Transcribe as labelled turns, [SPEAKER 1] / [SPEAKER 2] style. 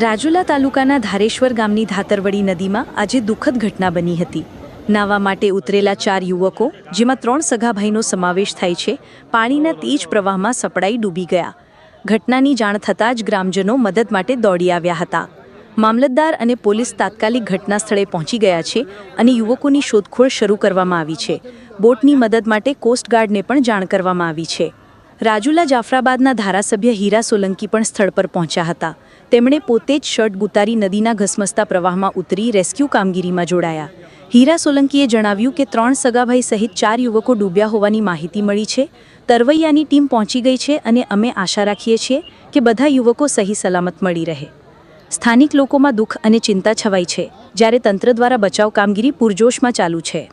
[SPEAKER 1] રાજુલા તાલુકાના ધારેશ્વર ગામની ધાતરવડી નદીમાં આજે દુઃખદ ઘટના બની હતી. નાહવા માટે ઉતરેલા 4 યુવકો, જેમાં 3 સગા ભાઈનો સમાવેશ થાય છે, પાણીના તેજ પ્રવાહમાં સપડાઈ ડૂબી ગયા. ઘટનાની જાણ થતાં જ ગ્રામજનો મદદ માટે દોડી આવ્યા હતા. મામલતદાર અને પોલીસ તાત્કાલિક ઘટના સ્થળે પહોંચી ગયા છે અને યુવકોની શોધખોળ શરૂ કરવામાં આવી છે. બોટની મદદ માટે કોસ્ટગાર્ડને પણ જાણ કરવામાં આવી છે. રાજુલા જાફરાબાદના ધારાસભ્ય હીરા સોલંકી પણ સ્થળ પર પહોંચ્યા હતા. તેમણે પોતે જ શર્ટ ગુતારી નદીના ઘસમસતા પ્રવાહમાં ઉતરી રેસ્ક્યુ કામગીરીમાં જોડાયા. હીરા સોલંકીએ જણાવ્યું કે 3 સગાભાઈ સહિત 4 યુવકો ડૂબ્યા હોવાની માહિતી મળી છે. તરવૈયાની ટીમ પહોંચી ગઈ છે અને અમે આશા રાખીએ છીએ કે બધા યુવકો સહી સલામત મળી રહે. સ્થાનિક લોકોમાં દુઃખ અને ચિંતા છવાઈ છે, જ્યારે તંત્ર દ્વારા બચાવ કામગીરી પૂરજોશમાં ચાલુ છે.